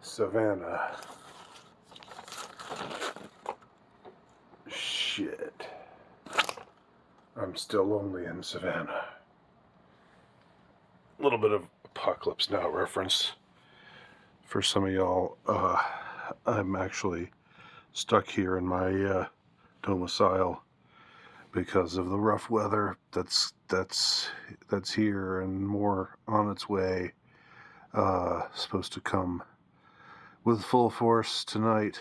Savannah. Shit. I'm still lonely in Savannah. A little bit of Apocalypse Now reference. For some of y'all, I'm actually stuck here in my domicile because of the rough weather that's here and more on its way. Supposed to come with full force tonight.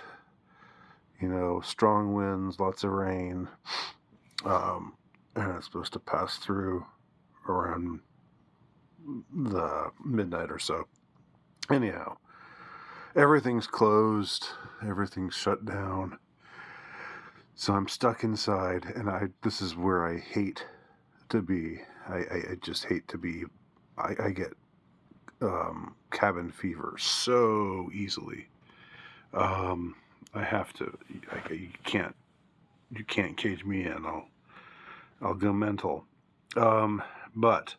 You know, strong winds, lots of rain, and it's supposed to pass through around the midnight or so. Anyhow, everything's closed, everything's shut down, so I'm stuck inside, and this is where I hate to be. I just hate to be. I get cabin fever so easily. I have to. You can't cage me in. I'll go mental. But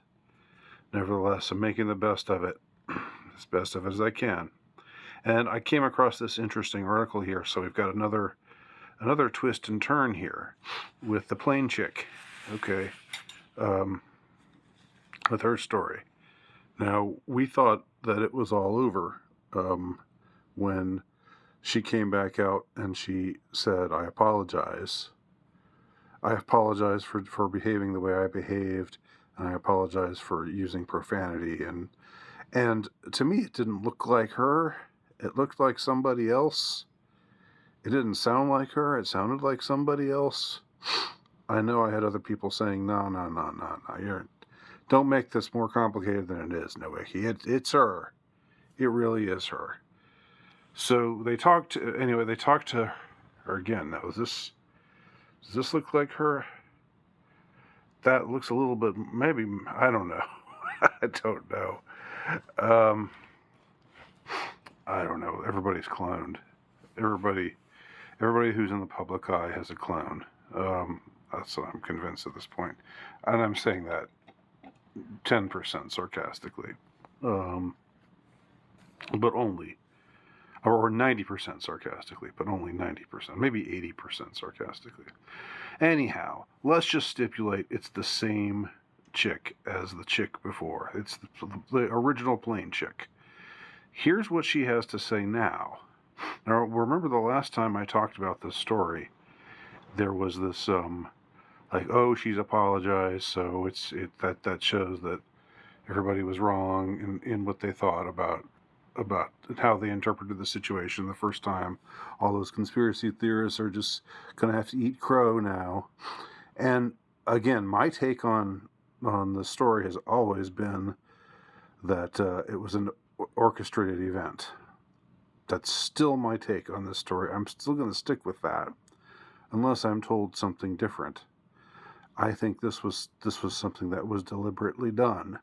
nevertheless, I'm making the best of it, as best of it as I can. And I came across this interesting article here, so we've got another twist and turn here with the plane chick. Okay, with her story. Now, we thought that it was all over when she came back out and she said, I apologize. I apologize for behaving the way I behaved, and I apologize for using profanity. And to me, it didn't look like her. It looked like somebody else. It didn't sound like her. It sounded like somebody else. I know I had other people saying, no. Don't make this more complicated than it is, Nowicki. It's her. It really is her. So they talked to her again. Now, does this look like her? That looks a little bit, maybe, I don't know. I don't know. I don't know. Everybody's cloned. Everybody who's in the public eye has a clone. That's what I'm convinced at this point. And I'm saying that 10% sarcastically. But only, or 90% sarcastically, but only 90%, maybe 80% sarcastically. Anyhow, let's just stipulate it's the same chick as the chick before. It's the original plane chick. Here's what she has to say now. Now, remember the last time I talked about this story, there was this, she's apologized, so that shows that everybody was wrong in what they thought about how they interpreted the situation the first time. All those conspiracy theorists are just going to have to eat crow now. And again, my take on the story has always been that it was an orchestrated event. That's still my take on this story. I'm still going to stick with that unless I'm told something different. I think this was something that was deliberately done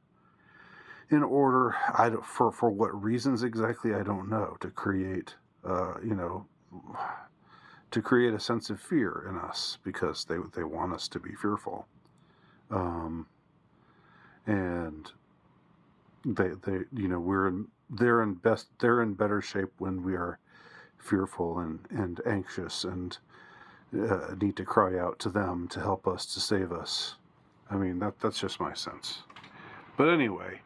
in order, for what reasons exactly, I don't know, to create, to create a sense of fear in us, because they want us to be fearful, and they're in better shape when we are fearful and anxious and need to cry out to them to help us, to save us. I mean, that's just my sense. But anyway.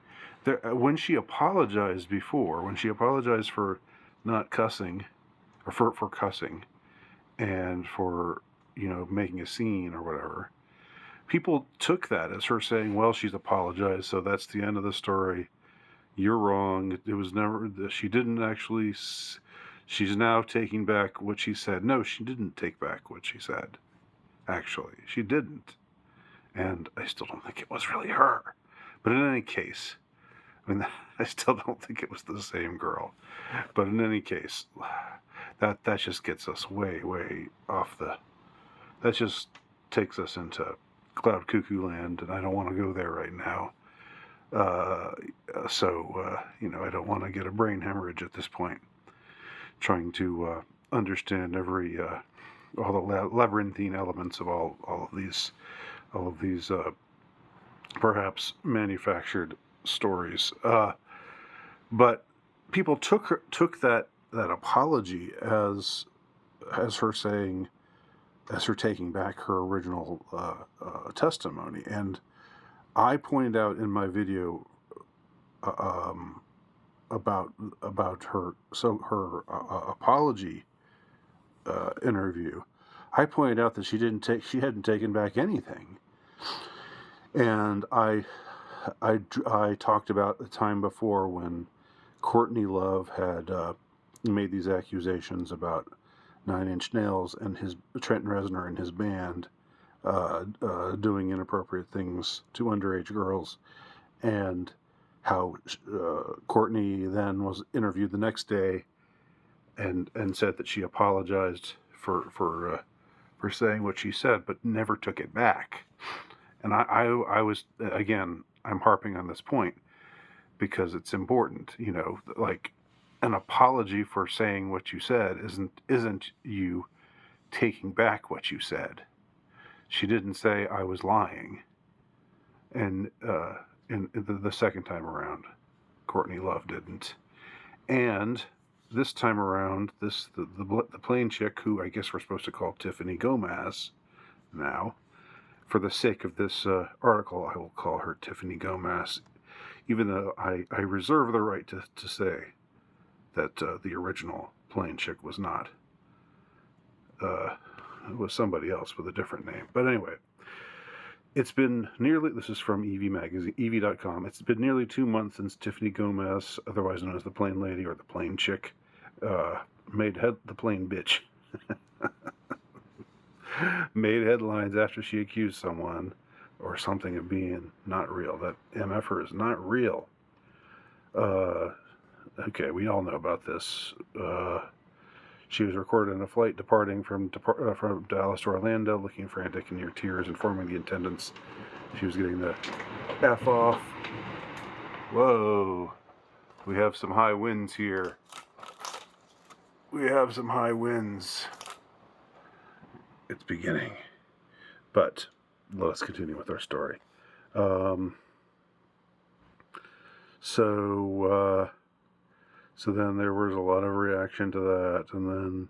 When she apologized before, when she apologized for not cussing, or for cussing, and for, making a scene or whatever, people took that as her saying, well, she's apologized, so that's the end of the story. You're wrong. It was never, she didn't actually, she's now taking back what she said. No, she didn't take back what she said. Actually, she didn't. And I still don't think it was really her. But in any case, I still don't think it was the same girl. But in any case, that just gets us way, way off that just takes us into cloud cuckoo land, and I don't want to go there right now. I don't want to get a brain hemorrhage at this point, trying to understand all the labyrinthine elements of all of these perhaps manufactured stories. But people took that apology as her saying, as her taking back her original testimony. And I pointed out in my video about her apology interview. I pointed out that she hadn't taken back anything, and I talked about the time before when Courtney Love had made these accusations about Nine Inch Nails and Trent Reznor and his band doing inappropriate things to underage girls, and how Courtney then was interviewed the next day and said that she apologized for saying what she said, but never took it back. And I was, again, I'm harping on this point because it's important, like an apology for saying what you said isn't you taking back what you said. She didn't say I was lying. And in the second time around, Courtney Love didn't. And this time around, the plain chick, who I guess we're supposed to call Tiffany Gomez now, for the sake of this article, I will call her Tiffany Gomez, even though I reserve the right to say that the original plain chick was not. It was somebody else with a different name. But anyway, it's been this is from EV Magazine, EV.com. It's been nearly 2 months since Tiffany Gomez, otherwise known as the plain lady or the plain chick, made the plain bitch, made headlines after she accused someone or something of being not real. That MFer is not real. Okay, we all know about this. She was recorded in a flight departing from Dallas to Orlando, looking frantic and near tears, informing the attendants she was getting the F off. Whoa, we have some high winds here. We have some high winds. It's beginning. But let us continue with our story. So then there was a lot of reaction to that, and then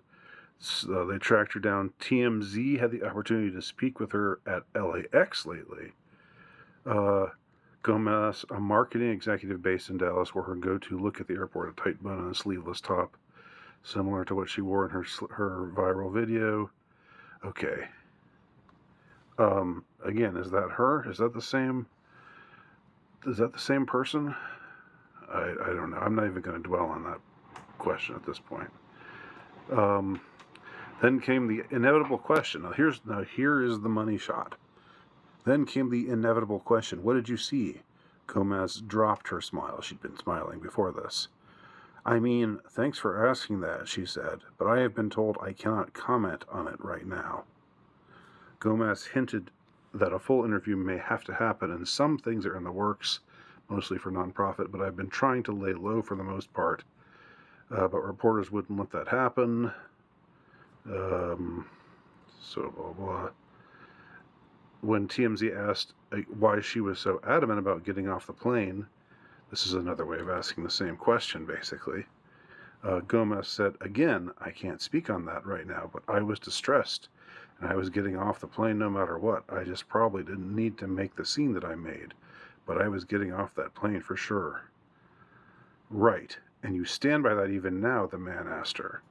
they tracked her down. TMZ had the opportunity to speak with her at LAX lately. Gomez, a marketing executive based in Dallas, wore her go-to look at the airport, a tight bun and a sleeveless top, similar to what she wore in her viral video. Okay. Again, is that her? Is that the same person? I don't know. I'm not even going to dwell on that question at this point. Then came the inevitable question. Now here is the money shot. Then came the inevitable question. What did you see? Gomez dropped her smile. She'd been smiling before this. I mean, thanks for asking that, she said, but I have been told I cannot comment on it right now. Gomez hinted that a full interview may have to happen, and some things are in the works, mostly for nonprofit, but I've been trying to lay low for the most part. But reporters wouldn't let that happen. So blah, blah. When TMZ asked why she was so adamant about getting off the plane, this is another way of asking the same question, basically. Gomez said, again, I can't speak on that right now, but I was distressed, and I was getting off the plane no matter what. I just probably didn't need to make the scene that I made, but I was getting off that plane for sure. Right, and you stand by that even now, the man asked her.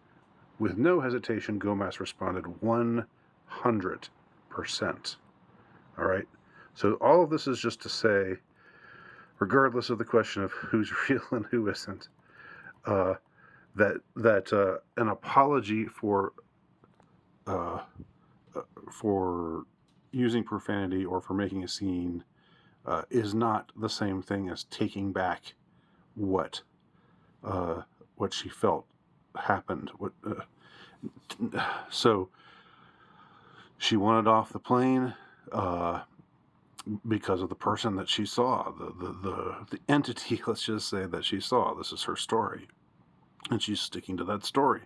With no hesitation, Gomez responded 100%. All right, so all of this is just to say, regardless of the question of who's real and who isn't, that an apology for using profanity or for making a scene is not the same thing as taking back what she felt happened. So she wanted off the plane because of the person that she saw, the entity, let's just say, that she saw. This is her story, and she's sticking to that story.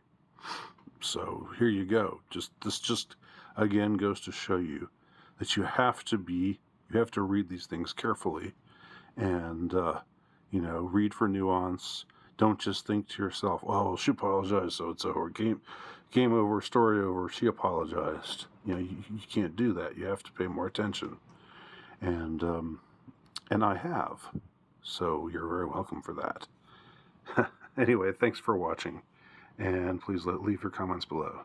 So here you go. This just again goes to show you that you have to read these things carefully, and read for nuance. Don't just think to yourself, "Oh, she apologized, so it's over. Game over. Story over. She apologized." You can't do that. You have to pay more attention, and I have. So you're very welcome for that. Anyway, thanks for watching, and please leave your comments below.